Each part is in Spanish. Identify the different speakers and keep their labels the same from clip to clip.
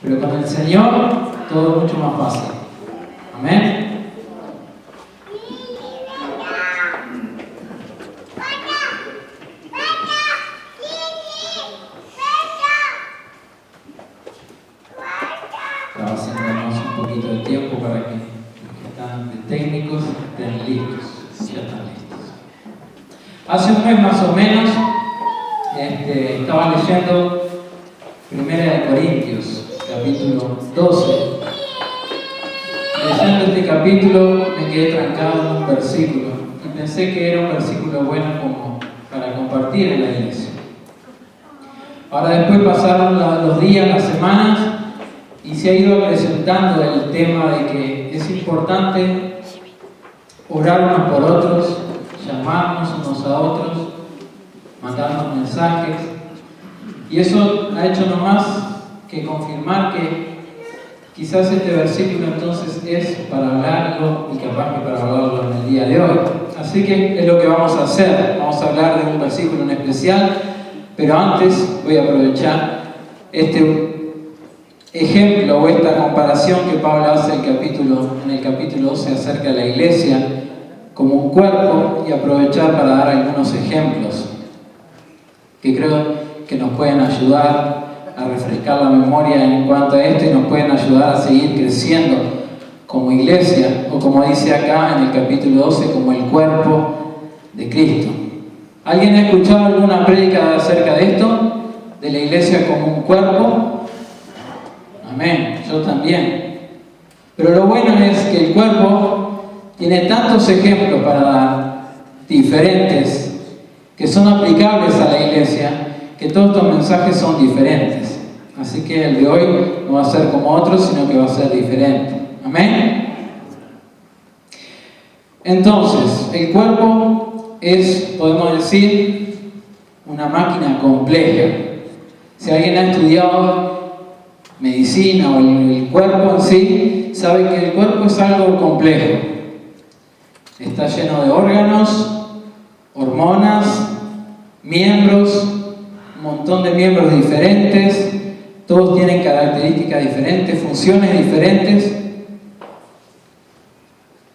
Speaker 1: Pero con el Señor todo es mucho más fácil. Amén. Estaba haciéndonos un poquito de tiempo para que los que están de técnicos estén listos. Ya están listos. Hace un mes más o menos estaba leyendo 1 de Corintios, capítulo 12. Leyendo este capítulo me quedé trancado en un versículo y pensé que era un versículo bueno como para compartir en la iglesia. Ahora después pasaron los días, las semanas, y se ha ido presentando el tema de que es importante orar unos por otros, llamarnos unos a otros, mandarnos mensajes. Y eso ha hecho no más que confirmar que quizás este versículo entonces es para hablarlo y capaz que para hablarlo en el día de hoy. Así que es lo que vamos a hacer. Vamos a hablar de un versículo en especial, pero antes voy a aprovechar este ejemplo o esta comparación que Pablo hace en el capítulo 12 acerca de la iglesia como un cuerpo y aprovechar para dar algunos ejemplos que creo que nos pueden ayudar a refrescar la memoria en cuanto a esto y nos pueden ayudar a seguir creciendo como iglesia, o como dice acá en el capítulo 12, como el cuerpo de Cristo. ¿Alguien ha escuchado alguna prédica acerca de esto? ¿De la iglesia como un cuerpo? Amén, yo también. Pero lo bueno es que el cuerpo tiene tantos ejemplos para dar, diferentes, que son aplicables a la iglesia, que todos estos mensajes son diferentes. Así que el de hoy no va a ser como otros, sino que va a ser diferente. Amén. Entonces, el cuerpo es, podemos decir, una máquina compleja. Si alguien ha estudiado medicina o el cuerpo en sí, sabe que el cuerpo es algo complejo. Está lleno de órganos, hormonas, miembros, un montón de miembros diferentes, todos tienen características diferentes, funciones diferentes.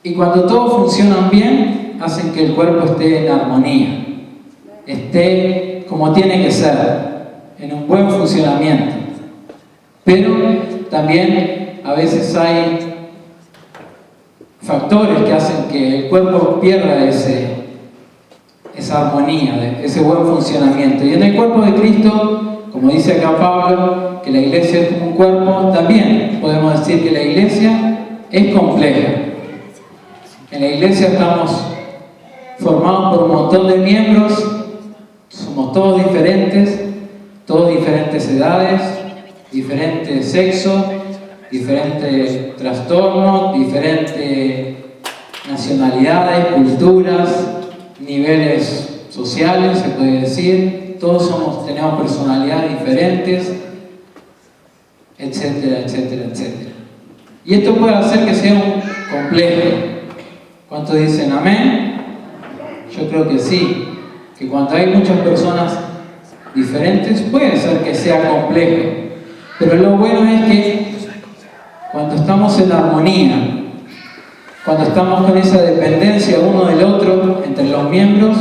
Speaker 1: Y cuando todos funcionan bien, hacen que el cuerpo esté en armonía, esté como tiene que ser, en un buen funcionamiento. Pero también a veces hay factores que hacen que el cuerpo pierda esa armonía, ese buen funcionamiento. Y en el cuerpo de Cristo, como dice acá Pablo, que la iglesia es como un cuerpo, también podemos decir que la iglesia es compleja. En la iglesia estamos formados por un montón de miembros, somos todos diferentes edades, diferente sexo, diferentes trastornos, diferentes nacionalidades, culturas, niveles sociales, se puede decir. Todos tenemos personalidades diferentes, etcétera, etcétera, etcétera. Y esto puede hacer que sea un complejo. ¿Cuántos dicen amén? Yo creo que sí, que cuando hay muchas personas diferentes puede ser que sea complejo. Pero lo bueno es que cuando estamos en armonía, cuando estamos con esa dependencia uno del otro entre los miembros,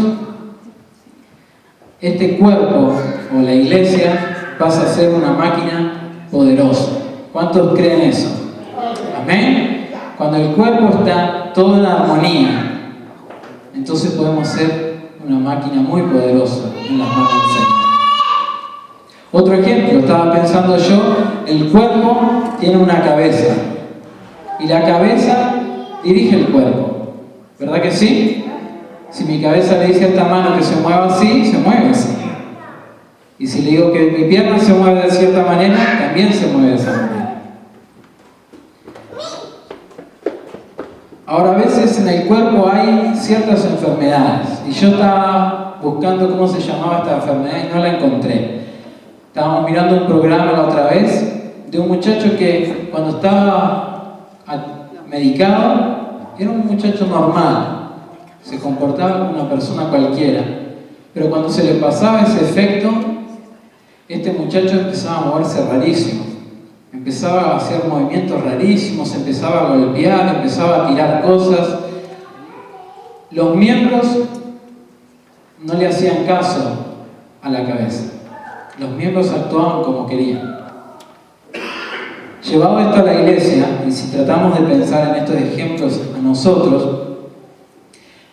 Speaker 1: este cuerpo o la iglesia pasa a ser una máquina poderosa. ¿Cuántos creen eso? Amén. Cuando el cuerpo está todo en armonía, entonces podemos ser una máquina muy poderosa en las manos del Señor. Otro ejemplo, estaba pensando yo, el cuerpo tiene una cabeza y la cabeza dirige el cuerpo, ¿verdad que sí? Si mi cabeza le dice a esta mano que se mueva así, se mueve así. Y si le digo que mi pierna se mueve de cierta manera, también se mueve de esa manera. Ahora, a veces en el cuerpo hay ciertas enfermedades y yo estaba buscando cómo se llamaba esta enfermedad y no la encontré. Estábamos mirando un programa la otra vez de un muchacho que cuando estaba medicado era un muchacho normal, se comportaba como una persona cualquiera, pero cuando se le pasaba ese efecto, este muchacho empezaba a moverse rarísimo, empezaba a hacer movimientos rarísimos, empezaba a golpear, empezaba a tirar cosas. Los miembros no le hacían caso a la cabeza. Los miembros actuaban como querían. Llevado esto a la iglesia, y si tratamos de pensar en estos ejemplos a nosotros,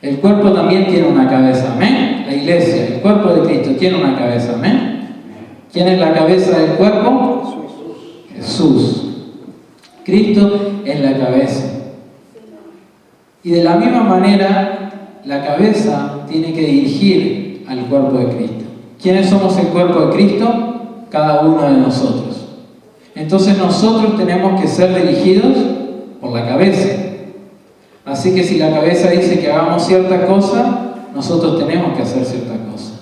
Speaker 1: el cuerpo también tiene una cabeza, ¿amén? La iglesia, el cuerpo de Cristo tiene una cabeza, ¿amén? ¿Quién es la cabeza del cuerpo? Jesús. Cristo es la cabeza. Y de la misma manera, la cabeza tiene que dirigir al cuerpo de Cristo. ¿Quiénes somos el cuerpo de Cristo? Cada uno de nosotros. Entonces nosotros tenemos que ser dirigidos por la cabeza. Así que si la cabeza dice que hagamos cierta cosa, nosotros tenemos que hacer cierta cosa.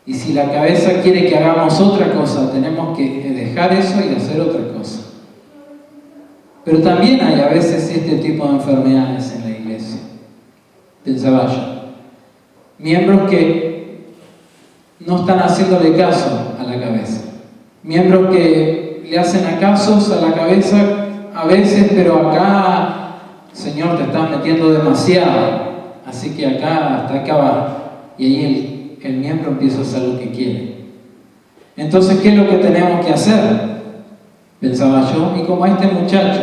Speaker 1: Y si la cabeza quiere que hagamos otra cosa, tenemos que dejar eso y hacer otra cosa. Pero también hay a veces este tipo de enfermedades en la iglesia. Pensaba yo. Miembros que no están haciéndole caso a la cabeza. Miembros que le hacen casos a la cabeza a veces, pero acá, Señor, te estás metiendo demasiado. Así que acá, hasta acá va. Y ahí el miembro empieza a hacer lo que quiere. Entonces, ¿qué es lo que tenemos que hacer? Pensaba yo, y como a este muchacho,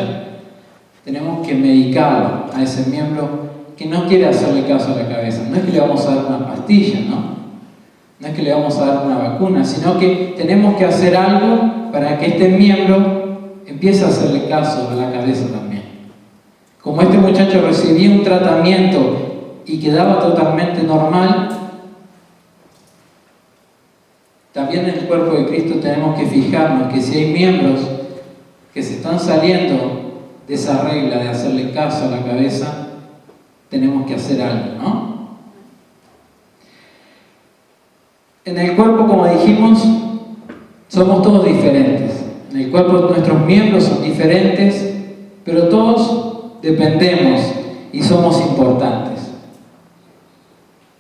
Speaker 1: tenemos que medicarlo a ese miembro que no quiere hacerle caso a la cabeza. No es que le vamos a dar una pastilla, ¿no? No es que le vamos a dar una vacuna, sino que tenemos que hacer algo para que este miembro empiece a hacerle caso a la cabeza también. Como este muchacho recibía un tratamiento y quedaba totalmente normal, también en el cuerpo de Cristo tenemos que fijarnos que si hay miembros que se están saliendo de esa regla de hacerle caso a la cabeza, tenemos que hacer algo, ¿no? En el cuerpo, como dijimos, somos todos diferentes. En el cuerpo nuestros miembros son diferentes, pero todos dependemos y somos importantes.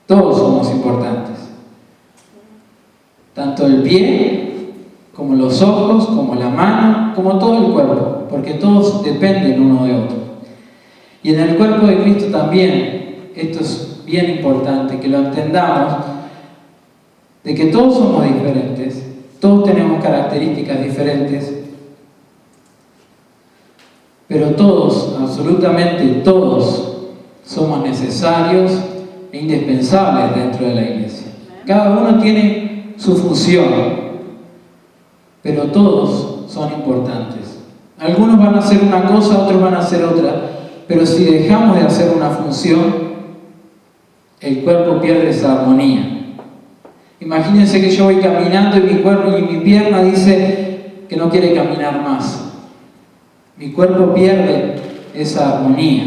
Speaker 1: Todos somos importantes. Tanto el pie, como los ojos, como la mano, como todo el cuerpo, porque todos dependen uno de otro. Y en el cuerpo de Cristo también, esto es bien importante, que lo entendamos, de que todos somos diferentes, todos tenemos características diferentes, pero todos, absolutamente todos, somos necesarios e indispensables dentro de la iglesia. Cada uno tiene su función, pero todos son importantes. Algunos van a hacer una cosa, otros van a hacer otra, pero si dejamos de hacer una función, el cuerpo pierde esa armonía. Imagínense que yo voy caminando y mi cuerpo y mi pierna dice que no quiere caminar más. Mi cuerpo pierde esa armonía.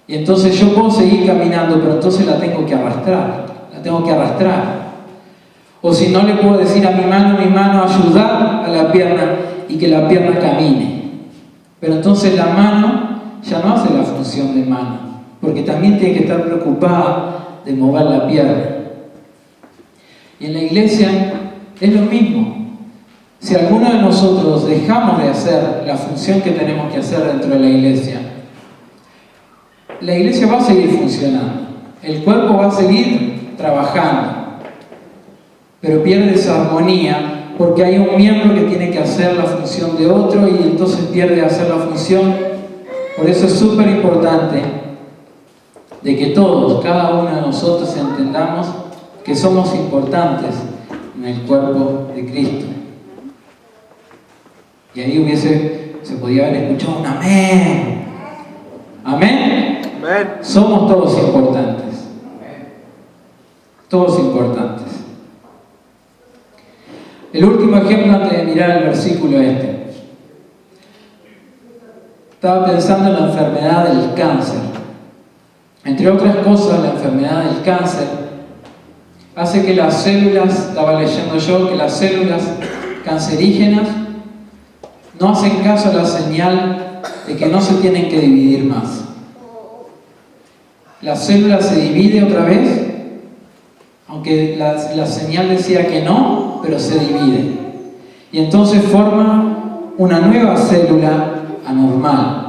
Speaker 1: Y entonces yo puedo seguir caminando, pero entonces la tengo que arrastrar. La tengo que arrastrar. O si no, le puedo decir a mi mano, ayudar a la pierna y que la pierna camine. Pero entonces la mano ya no hace la función de mano, porque también tiene que estar preocupada de mover la pierna. Y en la iglesia es lo mismo. Si alguno de nosotros dejamos de hacer la función que tenemos que hacer dentro de la iglesia va a seguir funcionando. El cuerpo va a seguir trabajando. Pero pierde esa armonía porque hay un miembro que tiene que hacer la función de otro y entonces pierde de hacer la función. Por eso es súper importante de que todos, cada uno de nosotros entendamos que somos importantes en el cuerpo de Cristo. Y ahí se podía haber escuchado un amén. ¿Amén? Amén. Somos todos importantes. Todos importantes. El último ejemplo antes de mirar el versículo este. Estaba pensando en la enfermedad del cáncer. Entre otras cosas, la enfermedad del cáncer hace que las células, estaba leyendo yo, que las células cancerígenas no hacen caso a la señal de que no se tienen que dividir más. La célula se divide otra vez, aunque la señal decía que no, pero se divide. Y entonces forma una nueva célula anormal.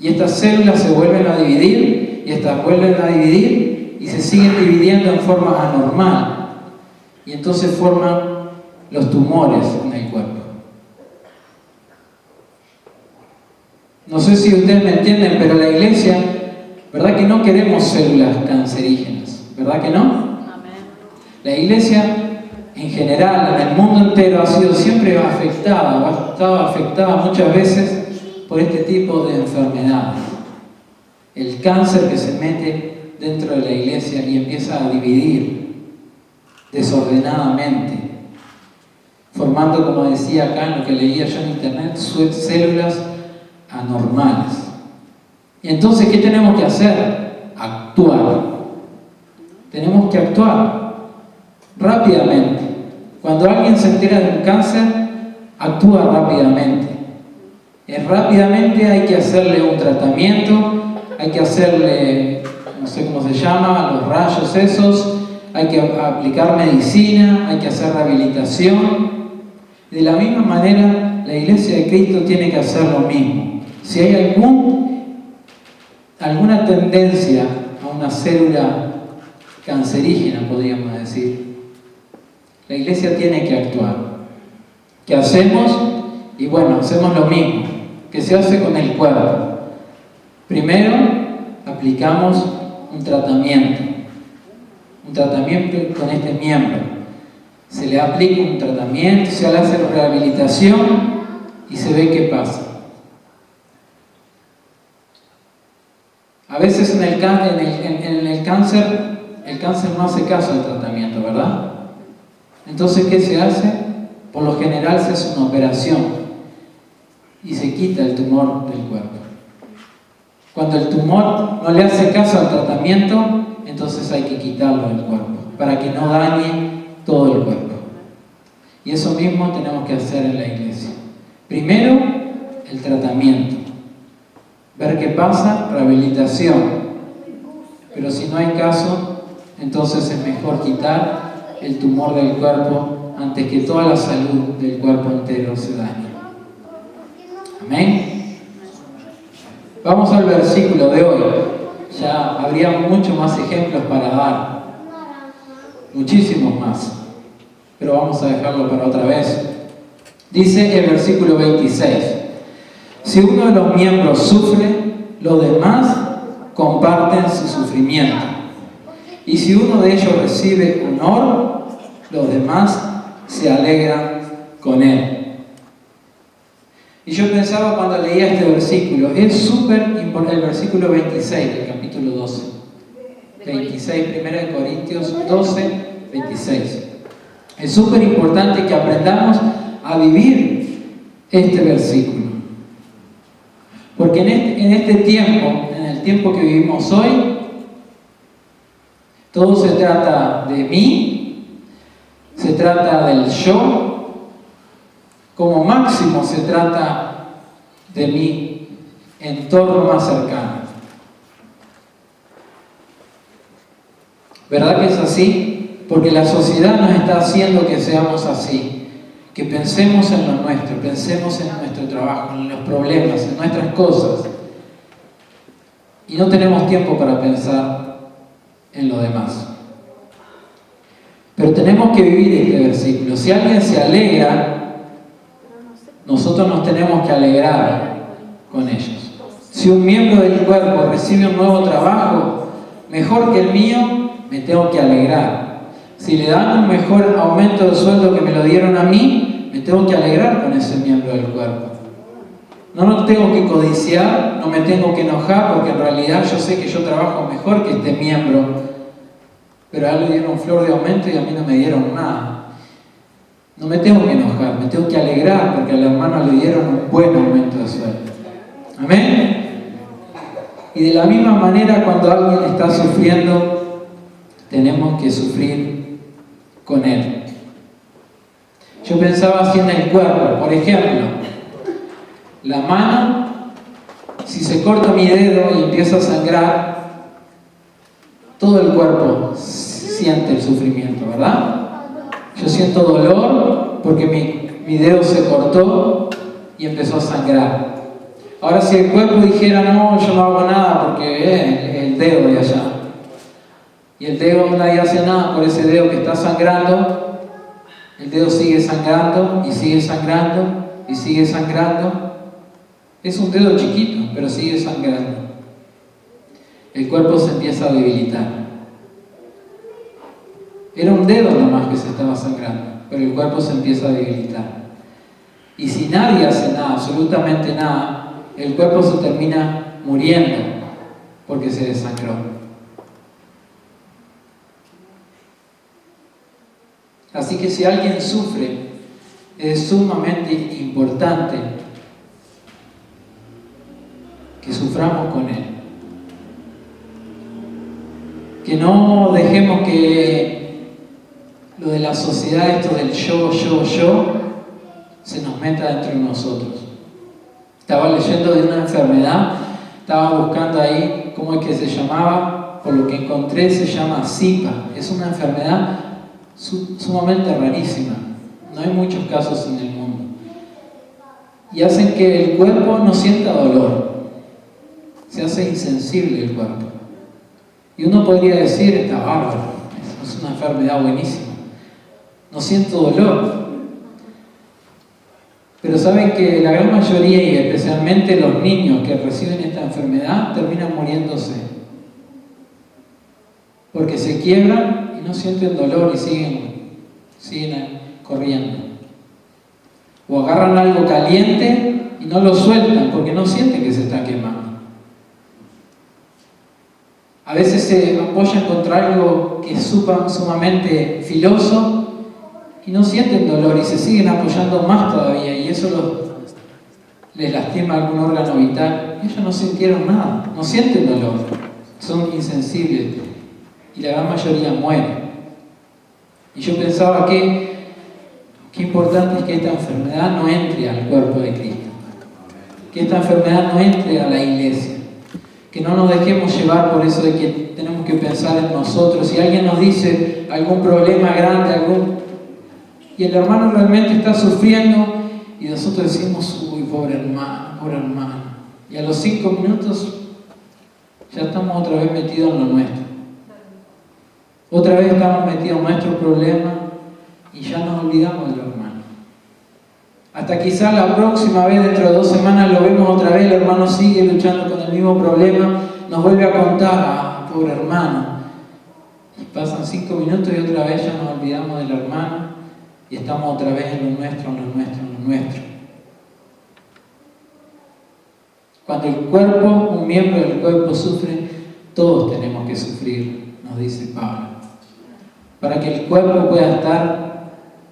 Speaker 1: Y estas células se vuelven a dividir, y estas vuelven a dividir, y se siguen dividiendo en forma anormal. Y entonces forman los tumores en el cuerpo. No sé si ustedes me entienden, pero la iglesia, ¿verdad que no queremos células cancerígenas? ¿Verdad que no? La iglesia en general, en el mundo entero, ha sido siempre afectada, ha estado afectada muchas veces por este tipo de enfermedades. El cáncer que se mete dentro de la iglesia y empieza a dividir desordenadamente, formando, como decía acá en lo que leía yo en internet, células anormales. Y entonces, ¿qué tenemos que hacer? Actuar. Tenemos que actuar rápidamente. Cuando alguien se entera de un cáncer, actúa rápidamente. Rápidamente hay que hacerle un tratamiento, hay que hacerle, no sé cómo se llama, los rayos esos, hay que aplicar medicina, hay que hacer rehabilitación. De la misma manera, la Iglesia de Cristo tiene que hacer lo mismo. Si hay alguna tendencia a una célula cancerígena, podríamos decir, la Iglesia tiene que actuar. ¿Qué hacemos? Y bueno, hacemos lo mismo que se hace con el cuerpo. Primero, aplicamos un tratamiento con este miembro. Se le aplica un tratamiento, se le hace rehabilitación y se ve qué pasa. A veces en el cáncer no hace caso al tratamiento, ¿verdad? Entonces, ¿qué se hace? Por lo general se hace una operación y se quita el tumor del cuerpo. Cuando el tumor no le hace caso al tratamiento, entonces hay que quitarlo del cuerpo para que no dañe todo el cuerpo. Y eso mismo tenemos que hacer en la iglesia. Primero, el tratamiento. Ver qué pasa, rehabilitación. Pero si no hay caso, entonces es mejor quitar el tumor del cuerpo antes que toda la salud del cuerpo entero se dañe. Amén. Vamos al versículo de hoy. Ya habría muchos más ejemplos para dar. Muchísimos más. Pero vamos a dejarlo para otra vez. Dice el versículo 26. Si uno de los miembros sufre, los demás comparten su sufrimiento. Y si uno de ellos recibe honor, los demás se alegran con él. Y yo pensaba cuando leía este versículo, es súper importante, el versículo 26 del capítulo 12. 26, 1 Corintios 12, 26. Es súper importante que aprendamos a vivir este versículo. Porque en este tiempo, en el tiempo que vivimos hoy, todo se trata de mí, se trata del yo, como máximo se trata de mi entorno más cercano. ¿Verdad que es así? Porque la sociedad nos está haciendo que seamos así, que pensemos en lo nuestro, pensemos en nuestro trabajo, en los problemas, en nuestras cosas. Y no tenemos tiempo para pensar en lo demás. Pero tenemos que vivir este versículo. Si alguien se alegra, nosotros nos tenemos que alegrar con ellos. Si un miembro del cuerpo recibe un nuevo trabajo, mejor que el mío, me tengo que alegrar. Si le dan un mejor aumento de sueldo que me lo dieron a mí, me tengo que alegrar con ese miembro del cuerpo. No tengo que codiciar, no me tengo que enojar, porque en realidad yo sé que yo trabajo mejor que este miembro, pero a él le dieron flor de aumento y a mí no me dieron nada. No me tengo que enojar, me tengo que alegrar porque al hermano le dieron un buen aumento de sueldo. ¿Amén? Y de la misma manera, cuando alguien está sufriendo, tenemos que sufrir con él. Yo pensaba así en el cuerpo, por ejemplo, la mano, si se corta mi dedo y empieza a sangrar, todo el cuerpo siente el sufrimiento, ¿verdad? Yo siento dolor porque mi dedo se cortó, y empezó a sangrar. Ahora si el cuerpo dijera, no, yo no hago nada porque el dedo de allá, y el dedo nadie hace nada por ese dedo que está sangrando, el dedo sigue sangrando y sigue sangrando y sigue sangrando. Es un dedo chiquito, pero sigue sangrando. El cuerpo se empieza a debilitar. Era un dedo nomás que se estaba sangrando, pero el cuerpo se empieza a debilitar. Y si nadie hace nada, absolutamente nada, el cuerpo se termina muriendo porque se desangró. Así que si alguien sufre, es sumamente importante que suframos con él. Que no dejemos que lo de la sociedad, esto del yo, se nos meta dentro de nosotros. Estaba leyendo de una enfermedad, estaba buscando ahí cómo es que se llamaba, por lo que encontré se llama SIPA. Es una enfermedad sumamente rarísima. No hay muchos casos en el mundo. Y hacen que el cuerpo no sienta dolor. Se hace insensible el cuerpo. Y uno podría decir, está bárbaro, es una enfermedad buenísima. No siento dolor. Pero saben que la gran mayoría, y especialmente los niños que reciben esta enfermedad, terminan muriéndose. Porque se quiebran y no sienten dolor y siguen corriendo. O agarran algo caliente y no lo sueltan porque no sienten que se está quemando. A veces se apoyan contra algo que es sumamente filoso y no sienten dolor y se siguen apoyando más todavía, y eso les lastima algún órgano vital. Ellos no sintieron nada, no sienten dolor, son insensibles y la gran mayoría muere. Y yo pensaba que qué importante es que esta enfermedad no entre al cuerpo de Cristo, que esta enfermedad no entre a la iglesia, que no nos dejemos llevar por eso de que tenemos que pensar en nosotros. Si alguien nos dice algún problema grande, y el hermano realmente está sufriendo, y nosotros decimos, uy, pobre hermano, y a los 5 minutos ya estamos otra vez metidos en lo nuestro. Otra vez estamos metidos en nuestro problema y ya nos olvidamos de los hermanos. Hasta quizás la próxima vez, dentro de 2 semanas, lo vemos otra vez, el hermano sigue luchando con el mismo problema, nos vuelve a contar, pobre hermano. Y pasan 5 minutos y otra vez ya nos olvidamos del hermano y estamos otra vez en lo nuestro. Cuando el cuerpo, un miembro del cuerpo sufre, todos tenemos que sufrir, nos dice Pablo, para que el cuerpo pueda estar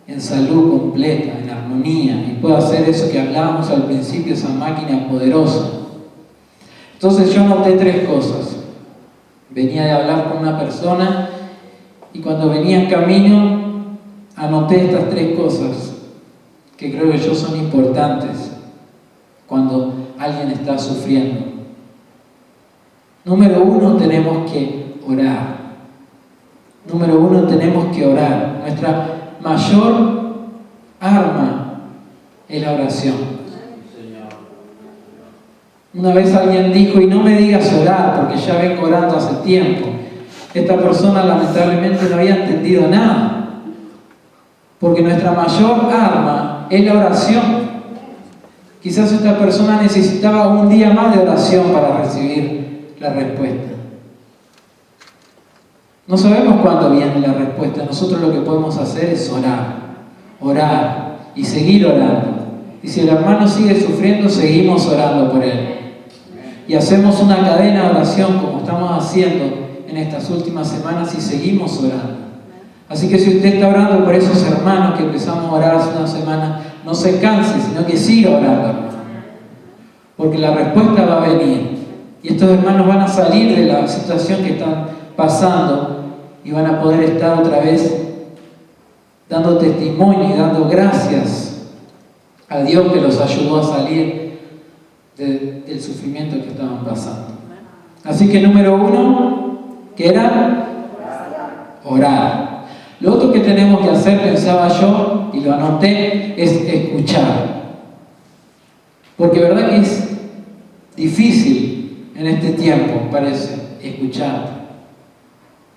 Speaker 1: en salud completa, en armonía, y pueda hacer eso que hablábamos al principio, esa máquina poderosa. Entonces yo noté 3 cosas. Venía de hablar con una persona y cuando venía en camino anoté estas 3 cosas que creo que yo son importantes cuando alguien está sufriendo. Número 1, tenemos que orar. Nuestra mayor arma es la oración. Una vez alguien dijo, y no me digas orar, porque ya vengo orando hace tiempo. Esta persona lamentablemente no había entendido nada. Porque nuestra mayor arma es la oración. Quizás esta persona necesitaba un día más de oración para recibir la respuesta. No sabemos cuándo viene la respuesta. Nosotros lo que podemos hacer es orar y seguir orando. Y si el hermano sigue sufriendo, seguimos orando por él. Y hacemos una cadena de oración como estamos haciendo en estas últimas semanas y seguimos orando. Así que si usted está orando por esos hermanos que empezamos a orar hace una semana, no se canse, sino que siga orando. Porque la respuesta va a venir. Y estos hermanos van a salir de la situación que están pasando y van a poder estar otra vez dando testimonio y dando gracias a Dios que los ayudó a salir del sufrimiento que estaban pasando. Así que número 1, ¿qué era? Orar. Lo otro que tenemos que hacer, pensaba yo, y lo anoté, es escuchar. Porque verdad que es difícil en este tiempo, parece, escuchar.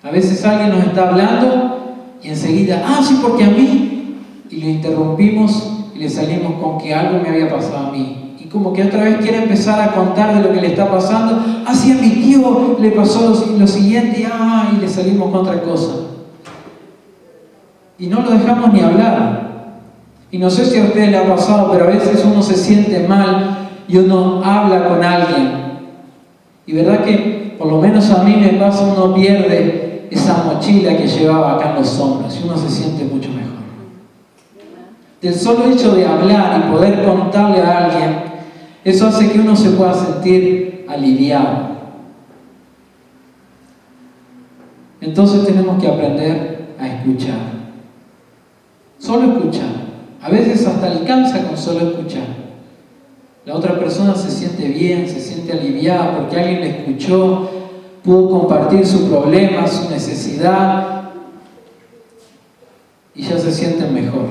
Speaker 1: A veces alguien nos está hablando y enseguida, sí, porque a mí, y lo interrumpimos y le salimos con que algo me había pasado a mí. Y como que otra vez quiere empezar a contar de lo que le está pasando. Sí, a mi tío le pasó lo siguiente, y le salimos con otra cosa. Y no lo dejamos ni hablar. Y no sé si a ustedes les ha pasado, pero a veces uno se siente mal y uno habla con alguien. Y verdad que, por lo menos a mí me pasa, uno pierde esa mochila que llevaba acá en los hombros y uno se siente mucho mejor. Del solo hecho de hablar y poder contarle a alguien, eso hace que uno se pueda sentir aliviado. Entonces tenemos que aprender a escuchar. Solo escuchar. A veces hasta alcanza con solo escuchar. La otra persona se siente bien, se siente aliviada porque alguien le escuchó, pudo compartir su problema, su necesidad y ya se sienten mejor.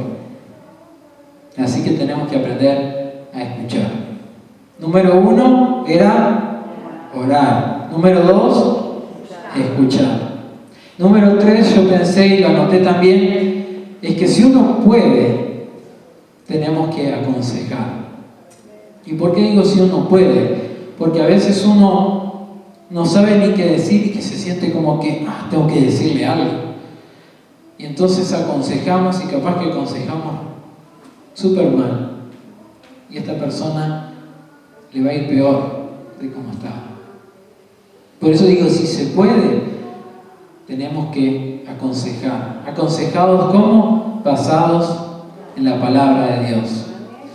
Speaker 1: Así que tenemos que aprender a escuchar. Número 1 era orar. Número 2, escuchar. Número 3, yo pensé y lo anoté también, es que si uno puede, tenemos que aconsejar. ¿Y por qué digo si uno puede? Porque a veces uno no sabe ni qué decir y que se siente como que, tengo que decirle algo. Y entonces aconsejamos y capaz que aconsejamos súper mal. Y a esta persona le va a ir peor de cómo está. Por eso digo, si se puede, tenemos que aconsejar. ¿Aconsejados cómo? Basados en la palabra de Dios.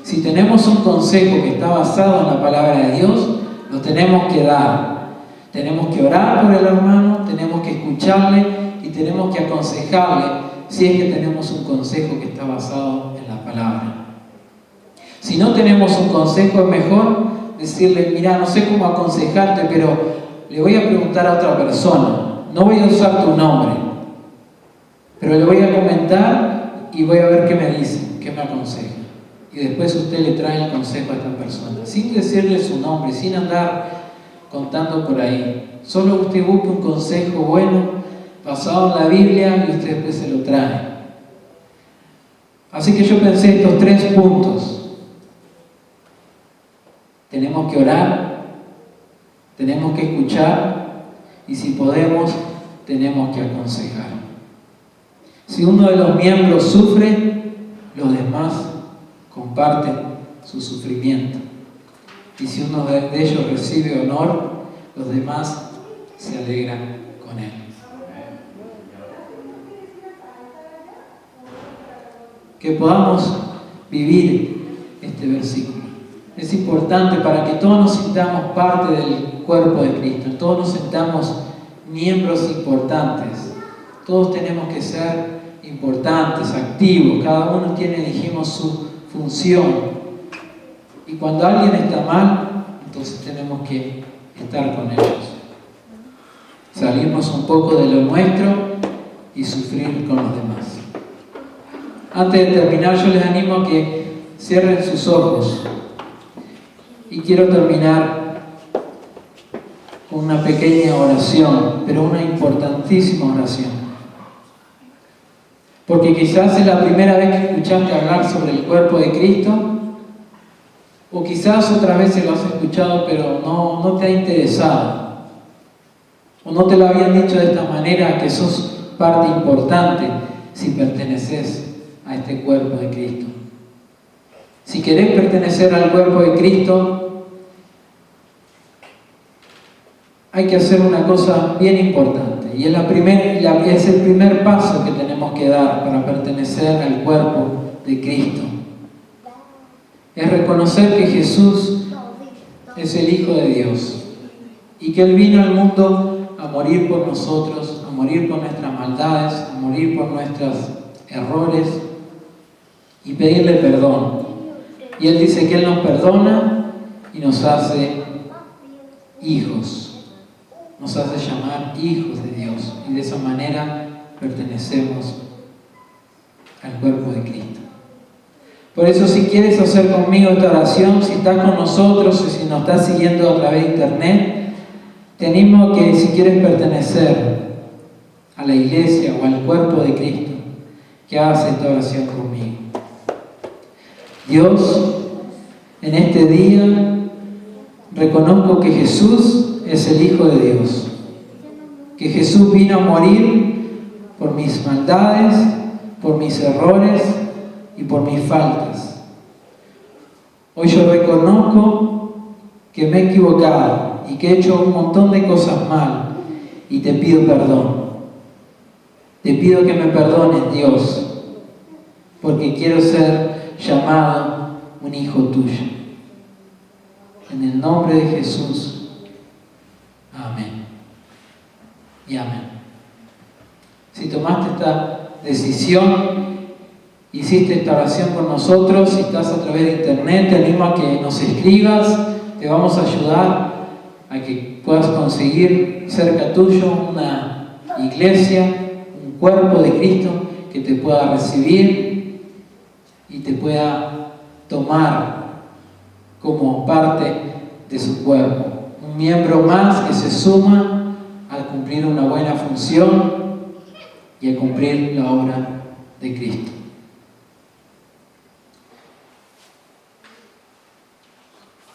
Speaker 1: Si tenemos un consejo que está basado en la palabra de Dios, lo tenemos que dar. Tenemos que orar por el hermano, tenemos que escucharle y tenemos que aconsejarle si es que tenemos un consejo que está basado en la palabra. Si no tenemos un consejo, es mejor decirle, mira, no sé cómo aconsejarte, pero le voy a preguntar a otra persona. No voy a usar tu nombre, pero le voy a comentar y voy a ver qué me dice, qué me aconseja. Y después usted le trae el consejo a esta persona, sin decirle su nombre, sin andar contando por ahí. Solo usted busque un consejo bueno, basado en la Biblia, y usted después se lo trae. Así que yo pensé estos 3 puntos. Tenemos que orar, tenemos que escuchar, y si podemos, tenemos que aconsejar. Si uno de los miembros sufre, los demás comparten su sufrimiento. Y si uno de ellos recibe honor, los demás se alegran con él. Que podamos vivir este versículo. Es importante para que todos nos sintamos parte del cuerpo de Cristo, todos nos sintamos miembros importantes. Todos tenemos que ser importantes, activos. Cada uno tiene, dijimos, su función. Y cuando alguien está mal, entonces tenemos que estar con ellos. Salirnos un poco de lo nuestro y sufrir con los demás. Antes de terminar, yo les animo a que cierren sus ojos. Y quiero terminar con una pequeña oración, pero una importantísima oración. Porque quizás es la primera vez que escuchaste hablar sobre el cuerpo de Cristo, o quizás otras veces lo has escuchado, pero no te ha interesado, o no te lo habían dicho de esta manera, que sos parte importante si perteneces a este cuerpo de Cristo. Si querés pertenecer al cuerpo de Cristo, hay que hacer una cosa bien importante, y es el primer paso que tenemos que dar para pertenecer al cuerpo de Cristo. Es reconocer que Jesús es el Hijo de Dios y que Él vino al mundo a morir por nosotros, a morir por nuestras maldades, a morir por nuestros errores y pedirle perdón. Y Él dice que Él nos perdona y nos hace hijos, nos hace llamar hijos de Dios, y de esa manera pertenecemos al cuerpo de Cristo. Por eso, si quieres hacer conmigo esta oración, si estás con nosotros o si nos estás siguiendo a través de internet, te animo a que, si quieres pertenecer a la iglesia o al cuerpo de Cristo, que hagas esta oración conmigo. Dios, en este día reconozco que Jesús es el Hijo de Dios, que Jesús vino a morir por mis maldades, por mis errores y por mis faltas. Hoy yo reconozco que me he equivocado y que he hecho un montón de cosas mal y te pido perdón. Te pido que me perdones, Dios, porque quiero ser llamado un hijo tuyo. En el nombre de Jesús. Amén. Y amén. Si tomaste esta decisión, hiciste esta oración con nosotros, si estás a través de internet, te animo a que nos escribas, te vamos a ayudar a que puedas conseguir cerca tuyo una iglesia, un cuerpo de Cristo que te pueda recibir y te pueda tomar como parte de su cuerpo. Un miembro más que se suma a cumplir una buena función y a cumplir la obra de Cristo.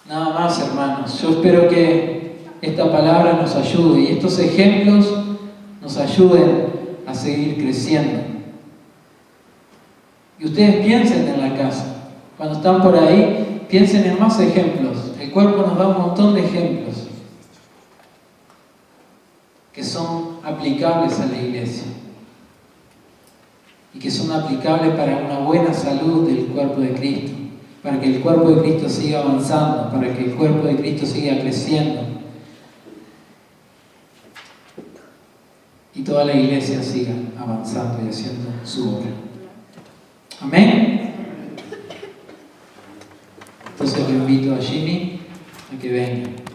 Speaker 1: Nada más, hermanos. Yo espero que esta palabra nos ayude y estos ejemplos nos ayuden a seguir creciendo. Y ustedes piensen en la casa. Cuando están por ahí, piensen en más ejemplos. El cuerpo nos da un montón de ejemplos que son aplicables a la iglesia y que son aplicables para una buena salud del cuerpo de Cristo, para que el cuerpo de Cristo siga avanzando, para que el cuerpo de Cristo siga creciendo y toda la iglesia siga avanzando y haciendo su obra. Amén. Entonces le invito a Jimmy a que venga.